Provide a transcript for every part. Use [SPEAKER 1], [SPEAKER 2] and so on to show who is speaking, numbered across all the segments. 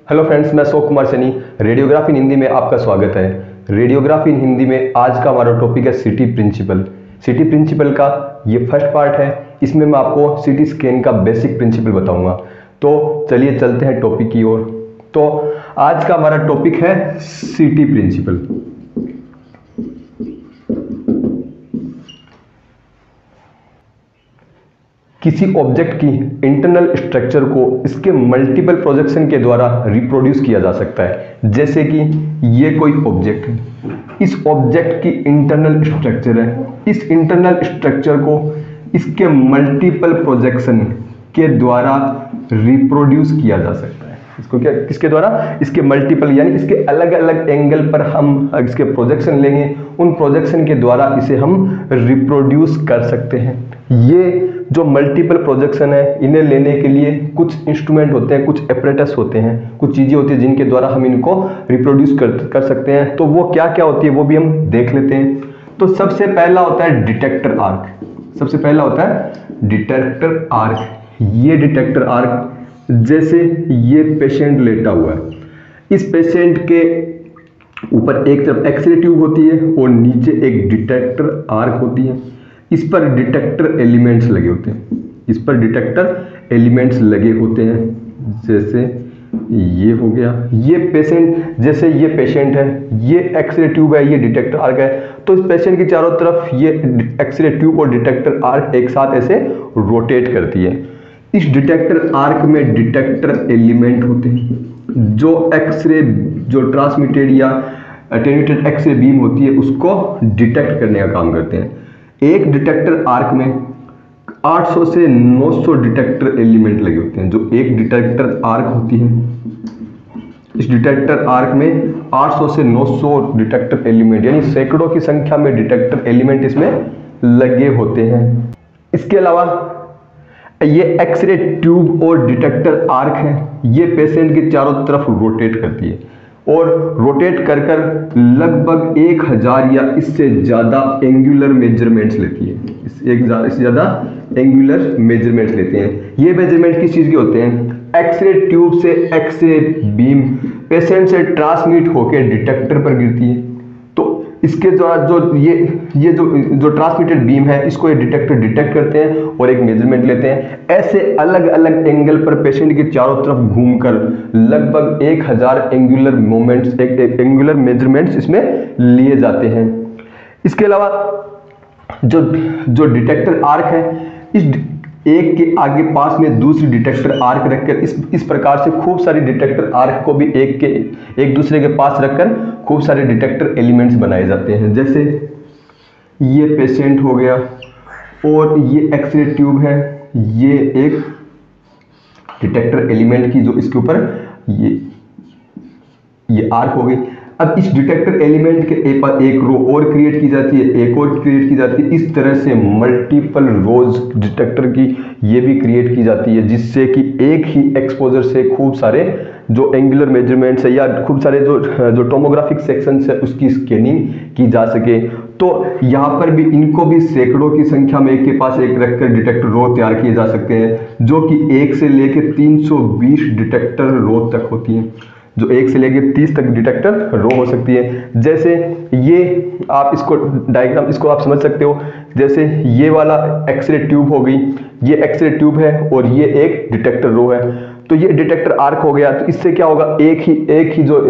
[SPEAKER 1] Hello friends, मैं Ashok Kumar Saini. Radiography इन हिंदी में आपका स्वागत है। रेडियोग्राफी इन हिंदी में आज का हमारा टॉपिक है सिटी प्रिंसिपल। सिटी प्रिंसिपल का ये फर्स्ट पार्ट है। इसमें मैं आपको सिटी स्कैन का बेसिक प्रिंसिपल बताऊंगा। तो चलिए चलते हैं टॉपिक की ओर। तो आज का हमारा टॉपिक है सिटी प्रिंसिपल। किसी ऑब्जेक्ट की इंटरनल स्ट्रक्चर को इसके मल्टीपल प्रोजेक्शन के द्वारा रिप्रोड्यूस किया जा सकता है। जैसे कि ये कोई ऑब्जेक्ट है, इस ऑब्जेक्ट की इंटरनल स्ट्रक्चर है। इस इंटरनल स्ट्रक्चर को इसके मल्टीपल प्रोजेक्शन के द्वारा रिप्रोड्यूस किया जा सकता है। इसको क्या, किसके द्वारा? इसके मल्टीपल, यानी इसके अलग अलग एंगल पर हम इसके प्रोजेक्शन लेंगे, उन प्रोजेक्शन के द्वारा इसे हम रिप्रोड्यूस कर सकते हैं। ये जो मल्टीपल प्रोजेक्शन है, इन्हें लेने के लिए कुछ इंस्ट्रूमेंट होते हैं, कुछ एपरेटस होते हैं, कुछ चीजें होती हैं जिनके द्वारा हम इनको रिप्रोड्यूस कर सकते हैं। तो वो क्या क्या होती है वो भी हम देख लेते हैं। तो सबसे पहला होता है डिटेक्टर आर्क। सबसे पहला होता है डिटेक्टर आर्क। ये डिटेक्टर आर्क, जैसे ये पेशेंट लेटा हुआ है, इस पेशेंट के ऊपर एक तरफ एक्सरे ट्यूब होती है और नीचे एक डिटेक्टर आर्क होती है। इस पर डिटेक्टर एलिमेंट्स लगे होते हैं। इस पर डिटेक्टर एलिमेंट्स लगे होते हैं। जैसे ये हो गया, ये पेशेंट, जैसे ये पेशेंट है, ये एक्सरे ट्यूब है, ये डिटेक्टर आर्क है। तो इस पेशेंट की चारों तरफ ये एक्सरे ट्यूब और डिटेक्टर आर्क एक साथ ऐसे रोटेट करती है। इस डिटेक्टर आर्क में डिटेक्टर एलिमेंट होते हैं जो एक्सरे, जो ट्रांसमिटेड या अटेन्यूएटेड एक्सरे बीम होती है उसको डिटेक्ट करने का काम करते हैं। एक डिटेक्टर आर्क में 800 से 900 डिटेक्टर एलिमेंट लगे होते हैं। जो एक डिटेक्टर आर्क होती है, इस डिटेक्टर आर्क में 800 से 900 डिटेक्टर एलिमेंट, यानी सैकड़ों की संख्या में डिटेक्टर एलिमेंट इसमें लगे होते हैं। इसके अलावा ये एक्सरे ट्यूब और डिटेक्टर आर्क है, ये पेशेंट के चारों तरफ रोटेट करती है और रोटेट कर कर लगभग 1000 या इससे ज़्यादा एंगुलर मेजरमेंट्स लेती है। इससे ज़्यादा एंगुलर मेजरमेंट्स लेते हैं। ये मेजरमेंट किस चीज़ के होते हैं? एक्सरे ट्यूब से एक्सरे बीम पेशेंट से ट्रांसमिट होकर डिटेक्टर पर गिरती है। तो इसके द्वारा जो ये जो ट्रांसमिटेड बीम है, इसको ये डिटेक्टर डिटेक्ट करते हैं और एक मेजरमेंट लेते हैं। ऐसे अलग अलग एंगल पर पेशेंट के चारों तरफ घूमकर लगभग 1000 एंगुलर मोमेंट्स, एंगुलर मेजरमेंट्स इसमें लिए जाते हैं। इसके अलावा जो डिटेक्टर आर्क है, इस एक के आगे पास में दूसरी डिटेक्टर आर्क रखकर इस प्रकार से खूब सारी डिटेक्टर आर्क को भी एक दूसरे के पास रखकर खूब सारे डिटेक्टर एलिमेंट्स बनाए जाते हैं। जैसे ये पेशेंट हो गया और ये एक्सरे ट्यूब है, ये एक डिटेक्टर एलिमेंट की जो इसके ऊपर ये आर्क हो गई। अब इस डिटेक्टर एलिमेंट के एक रो और क्रिएट की जाती है, एक और क्रिएट की जाती है। इस तरह से मल्टीपल रोज डिटेक्टर की ये भी क्रिएट की जाती है, जिससे कि एक ही एक्सपोजर से खूब सारे जो एंगुलर मेजरमेंट्स है या खूब सारे जो टोमोग्राफिक सेक्शंस है उसकी स्कैनिंग की जा सके। तो यहाँ पर भी इनको भी सैकड़ों की संख्या में एक के पास एक रखकर डिटेक्टर रो तैयार किए जा सकते हैं, जो कि 1 से लेकर 320 डिटेक्टर रो तक होती हैं। जो 1 से लेकर 30 तक डिटेक्टर रो हो सकती है। जैसे ये आप इसको डायग्राम, इसको आप समझ सकते हो। जैसे ये वाला एक्सरे ट्यूब हो गई, ये एक्सरे ट्यूब है और ये एक डिटेक्टर रो है। तो ये डिटेक्टर आर्क हो गया। तो इससे क्या होगा, एक ही जो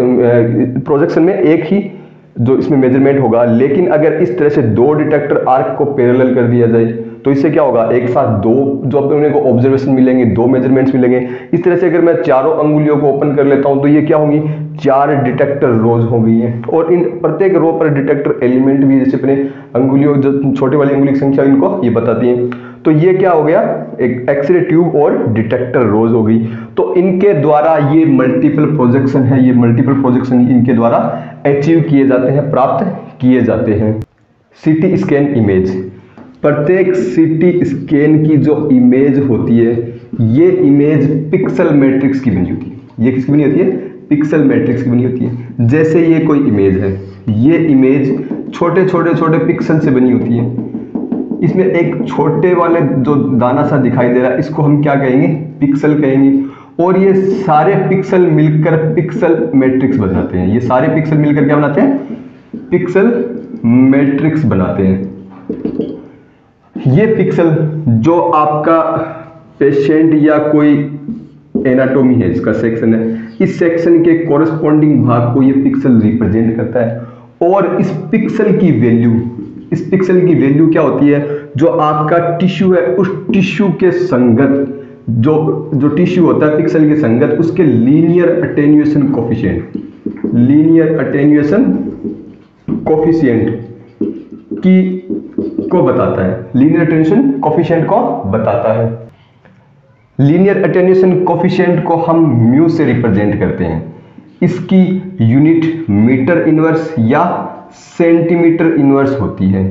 [SPEAKER 1] प्रोजेक्शन में एक ही जो इसमें मेजरमेंट होगा। लेकिन अगर इस तरह से 2 डिटेक्टर आर्क को पैरेलल कर दिया जाए तो इससे क्या होगा, एक साथ 2 जो अपने को ऑब्जर्वेशन मिलेंगे, 2 मेजरमेंट्स मिलेंगे। इस तरह से अगर मैं चारों अंगुलियों को ओपन कर लेता हूं तो ये क्या होंगी, 4 डिटेक्टर रोज हो गई हैं। और इन प्रत्येक रो पर डिटेक्टर एलिमेंट भी जैसे अपने अंगुलियों, जो छोटे वाली अंगुली की संख्या इनको ये बताती है। तो ये क्या हो गया, एक एक्सरे ट्यूब और डिटेक्टर रोज हो गई। तो इनके द्वारा ये मल्टीपल प्रोजेक्शन है, ये मल्टीपल प्रोजेक्शन इनके द्वारा अचीव किए जाते हैं, प्राप्त किए जाते हैं। सिटी स्कैन इमेज, प्रत्येक सिटी स्कैन की जो इमेज होती है, ये इमेज पिक्सल मैट्रिक्स की बनी होती है। ये किसकी बनी होती है? पिक्सल मैट्रिक्स की बनी होती है। जैसे ये कोई इमेज है, ये इमेज छोटे छोटे पिक्सल से बनी होती है। इसमें एक छोटे वाले जो दाना सा दिखाई दे रहा है, इसको हम क्या कहेंगे? पिक्सल कहेंगे। और ये सारे पिक्सल मिलकर पिक्सल मैट्रिक्स बनाते हैं। ये सारे पिक्सल मिलकर क्या बनाते हैं? पिक्सल मैट्रिक्स बनाते हैं। ये पिक्सल जो आपका पेशेंट या कोई एनाटॉमी है, इसका सेक्शन है, इस सेक्शन के कॉरेस्पॉन्डिंग भाग को ये पिक्सल रिप्रेजेंट करता है। और इस पिक्सल की वैल्यू क्या होती है? जो आपका टिश्यू है उस टिश्यू के संगत, जो टिश्यू होता है पिक्सल के संगत, उसके लीनियर अटेन्यूएशन कोफिशिएंट को बताता है। लीनियर अटेन्यूएशन कोफिशिएंट को बताता है। लीनियर अटेन्यूएशन कोफिशिएंट को हम म्यू से रिप्रेजेंट करते हैं। इसकी यूनिट मीटर इनवर्स या सेंटीमीटर इनवर्स होती है।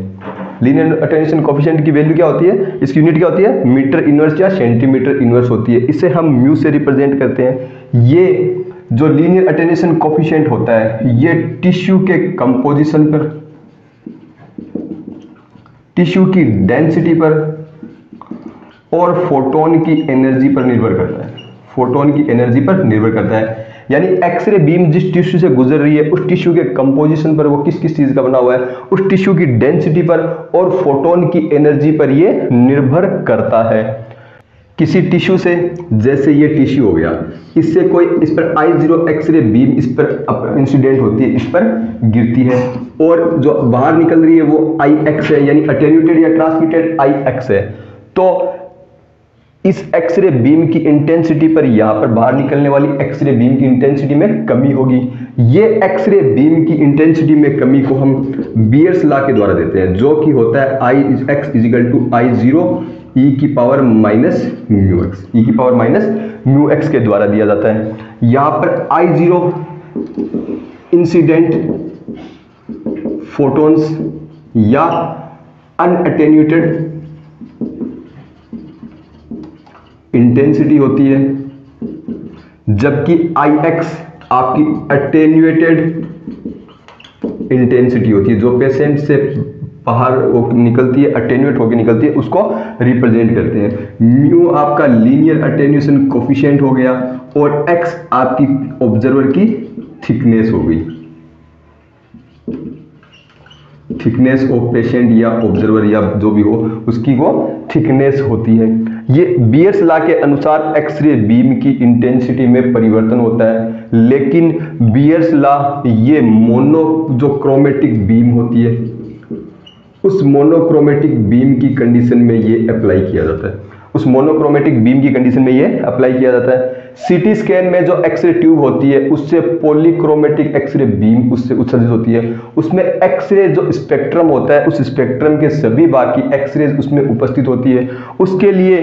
[SPEAKER 1] लीनियर अटेन्यूएशन कोफिशिएंट की वैल्यू क्या होती है? इसकी यूनिट क्या होती है? मीटर इनवर्स या सेंटीमीटर इनवर्स होती है। इसे हम म्यू से रिप्रेजेंट करते हैं। ये जो लीनियर अटेन्यूएशन कोफिशिएंट होता है ये टिश्यू के कंपोजिशन पर, टिश्यू की डेंसिटी पर और फोटोन की एनर्जी पर निर्भर करता है। यानी एक्सरे बीम जिस टिश्यू से गुजर रही है उस टिश्यू के कंपोजिशन पर, वो किस चीज का बना हुआ है, उस टिश्यू की डेंसिटी पर और फोटोन की एनर्जी पर ये निर्भर करता है। किसी टिश्यू से, जैसे ये टिश्यू हो गया, इससे कोई इस पर I0 एक्सरे बीम इस पर इंसिडेंट होती है, इस पर गिरती है और जो बाहर निकल रही है वो IX है, यानी अटेन्यूएटेड या ट्रांसमिटेड IX है। तो इस एक्सरे बीम की इंटेंसिटी पर, यहां पर बाहर निकलने वाली एक्सरे बीम की इंटेंसिटी में कमी होगी। ये एक्सरे बीम की इंटेंसिटी में कमी को हम बियर्स लॉ के द्वारा देते हैं, जो कि होता है Ix = I0 e की पावर माइनस म्यू एक्स के द्वारा दिया जाता है। यहां पर I0 इंसिडेंट फोटॉन्स या अनअटेन्यूएटेड इंटेंसिटी होती है, जबकि Ix आपकी अटेन्यूएटेड इंटेंसिटी होती है, जो पेशेंट से बाहर निकलती है, अटेन्यूएट होकर निकलती है, उसको रिप्रेजेंट करते हैं। म्यू आपका लीनियर अटेन्यूएशन कोफिशिएंट हो गया और x आपकी ऑब्जर्वर की थिकनेस हो गई, थिकनेस ऑफ पेशेंट या ऑब्जर्वर या जो भी हो उसकी वो थिकनेस होती है। ये बियर्स लॉ के अनुसार एक्सरे बीम की इंटेंसिटी में परिवर्तन होता है, लेकिन बियर्स लॉ ये जो क्रोमेटिक बीम होती है उस मोनोक्रोमेटिक बीम की कंडीशन में ये अप्लाई किया जाता है। सीटी स्कैन में जो एक्सरे ट्यूब होती है उससे पॉलीक्रोमेटिक एक्सरे बीम उससे उत्सर्जित होती है। उसमें एक्सरे जो स्पेक्ट्रम होता है उस स्पेक्ट्रम के सभी बाकी एक्सरेज उसमें उपस्थित होती है। उसके लिए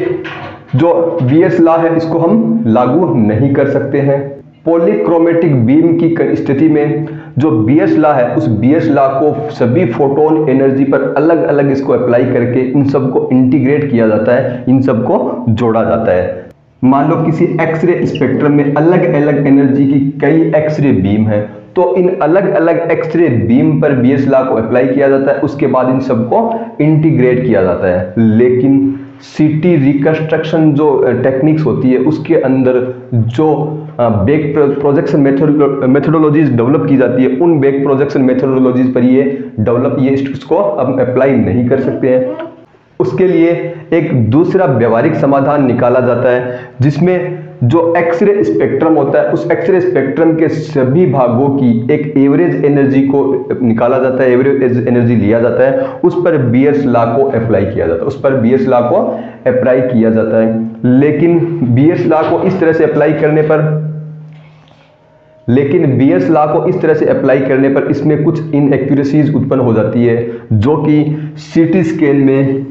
[SPEAKER 1] जो बियर्स लॉ है इसको हम लागू नहीं कर सकते हैं। पॉलीक्रोमेटिक बीम की स्थिति में जो बियर्स लॉ है उस बियर्स लॉ को सभी फोटोन एनर्जी पर अलग अलग इसको अप्लाई करके इन सबको इंटीग्रेट किया जाता है, इन सबको जोड़ा जाता है। मान लो किसी एक्सरे स्पेक्ट्रम में अलग अलग एनर्जी की कई एक्सरे बीम है, तो इन अलग अलग एक्सरे बीम पर बियर्स लॉ को अप्लाई किया जाता है, उसके बाद इन सबको इंटीग्रेट किया जाता है। लेकिन सीटी रिकंस्ट्रक्शन जो टेक्निक्स होती है उसके अंदर जो बैक प्रोजेक्शन मेथोडोलॉजीज डेवलप की जाती है, उन बैक प्रोजेक्शन मेथोडोलॉजीज पर ये इसको हम अप्लाई नहीं कर सकते हैं। उसके लिए एक दूसरा व्यवहारिक समाधान निकाला जाता है, जिसमें जो एक्सरे स्पेक्ट्रम होता है उस एक्सरे स्पेक्ट्रम के सभी भागों की एक एवरेज एनर्जी को निकाला जाता है, एवरेज एनर्जी लिया जाता है, उस पर बियर्स लॉ को अप्लाई किया जाता है। लेकिन बियर्स लॉ को इस तरह से अप्लाई करने पर इसमें कुछ इनएक्यूरेसीज उत्पन्न हो जाती है, जो कि सीटी स्कैन में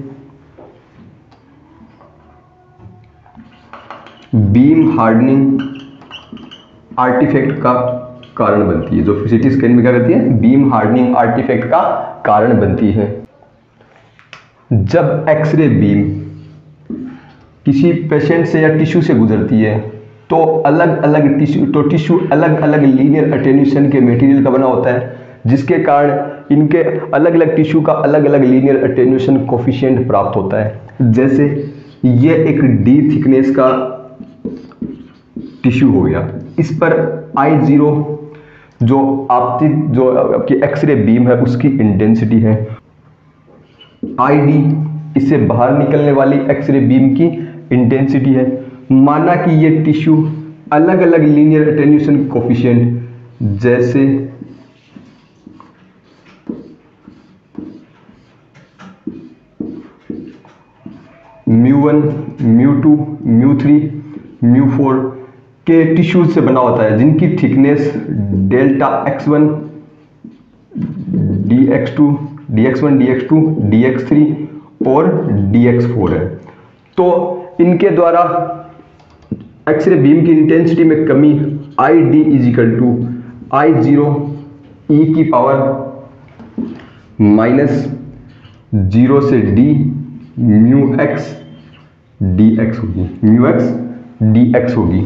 [SPEAKER 1] बीम हार्डनिंग आर्टिफैक्ट का कारण बनती है। जो सीटी स्कैन में क्या करती है? बीम हार्डनिंग आर्टिफैक्ट का कारण बनती है। जब एक्सरे बीम किसी पेशेंट से या टिश्यू से गुजरती है तो टिश्यू अलग अलग लीनियर अटेन्यूएशन के मटेरियल का बना होता है, जिसके कारण इनके अलग अलग टिश्यू का अलग अलग लीनियर अटेन्यूएशन कोफिशिएंट प्राप्त होता है। जैसे ये एक डी थिकनेस का टिश्यू हो गया। इस पर I0 जो आपकी एक्सरे बीम है उसकी इंटेंसिटी है, ID इससे बाहर निकलने वाली एक्सरे बीम की इंटेंसिटी है। माना कि ये टिश्यू अलग अलग लीनियर अटेन्यूएशन कोफिशिएंट जैसे μ1, μ2, μ3, μ4 के टिश्यूज से बना होता है, जिनकी thickness delta x1, dx2, dx1, dx2, dx3 और dx4 है। तो इनके द्वारा एक्सरे बीम की इंटेंसिटी में कमी ID = I0 e की पावर -0 से d μx dx होगी, μx dx होगी।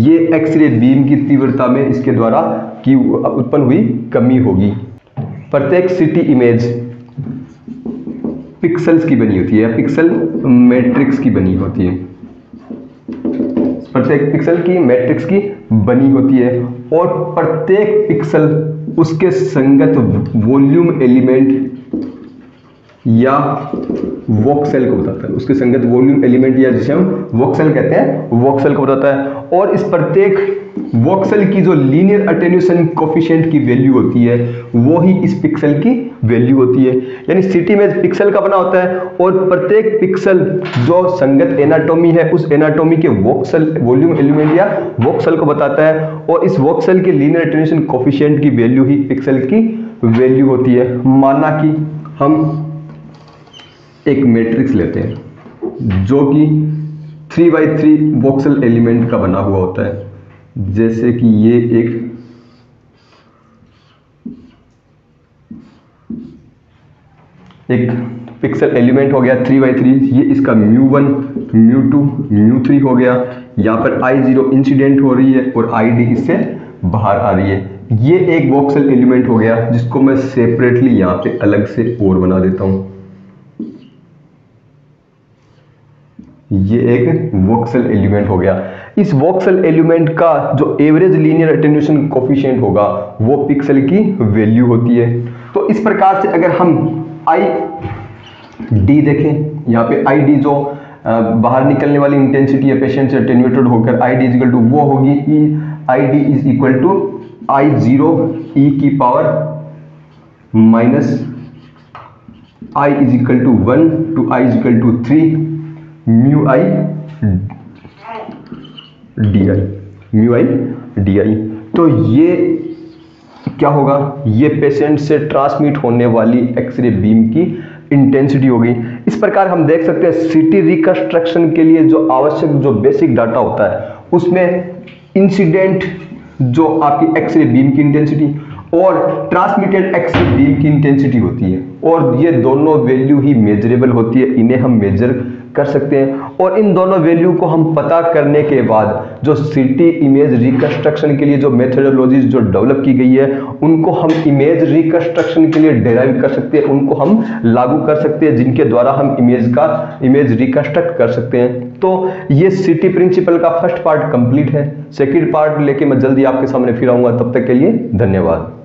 [SPEAKER 1] ये एक्सरे बीम की तीव्रता में इसके द्वारा की उत्पन्न हुई कमी होगी। प्रत्येक सिटी इमेज पिक्सेल्स की बनी होती है, पिक्सल मैट्रिक्स की बनी होती है, प्रत्येक पिक्सल की मैट्रिक्स की बनी होती है और प्रत्येक पिक्सल उसके संगत वॉल्यूम एलिमेंट या वोक्सेल को बताता है, उसके संगत वॉल्यूम एलिमेंट या जिसे हम वोक्सेल कहते हैं, वोक्सेल को बताता है। और इस प्रत्येक वोक्सेल की जो लीनियर अटेन्यूएशन कोफिशिएंट की वैल्यू होती है वो ही इस पिक्सल की वैल्यू होती है। यानी सिटी इमेज पिक्सल का बना होता है और प्रत्येक पिक्सल जो संगत एनाटॉमी है उस एनाटॉमी के वोक्सेल वॉल्यूम एलिमेंट या वोक्सेल को बताता है और इस वोक्सेल के लीनियर अटेन्यूएशन कोफिशिएंट की वैल्यू ही पिक्सल की वैल्यू होती है। माना कि हम एक मैट्रिक्स लेते हैं जो कि 3x3 वोक्सेल एलिमेंट का बना हुआ होता है, जैसे कि ये एक पिक्सल एलिमेंट हो गया 3x3, ये इसका μ1, μ2, μ3 हो गया। यहाँ पर I0 इंसिडेंट हो रही है और ID इससे बाहर आ रही है। ये एक वोक्सेल एलिमेंट हो गया जिसको मैं सेपरेटली यहाँ पे अलग से और बना देता हूँ। ये एक वोक्सेल एलिमेंट हो गया। इस वोक्सेल एलिमेंट का जो एवरेज लीनियर अटेन्यूएशन कोफिशिएंट होगा वो पिक्सल की वैल्यू होती है। तो इस प्रकार से अगर हम ID देखें, यहाँ पे ID जो बाहर निकलने वाली इंटेंसिटी है पेशेंट से अटेन्यूएटेड होकर ID = वो होगी ID = I0 e की power -I = 1 to I = 3 μi di। तो ये क्या होगा, ये पेशेंट से ट्रांसमिट होने वाली एक्सरे बीम की इंटेंसिटी होगी। इस प्रकार हम देख सकते हैं सिटी रिकंस्ट्रक्शन के लिए जो आवश्यक जो बेसिक डाटा होता है उसमें इंसिडेंट जो आपकी एक्सरे बीम की इंटेंसिटी और ट्रांसमिटेड एक्सरे बीम की इंटेंसिटी होती है और ये दोनों वैल्यू ही मेजरेबल होती है, इन्हें हम मेजर कर सकते हैं। और इन दोनों वैल्यू को हम पता करने के बाद जो सिटी इमेज रिकंस्ट्रक्शन के लिए जो मेथडोलॉजीज जो डेवलप की गई है उनको हम इमेज रिकंस्ट्रक्शन के लिए डेराइव कर सकते हैं, उनको हम लागू कर सकते हैं, जिनके द्वारा हम इमेज रिकंस्ट्रक्ट कर सकते हैं। तो ये सिटी प्रिंसिपल का फर्स्ट पार्ट कंप्लीट है। सेकंड पार्ट लेके मैं जल्दी आपके सामने फिर आऊंगा, तब तक के लिए धन्यवाद।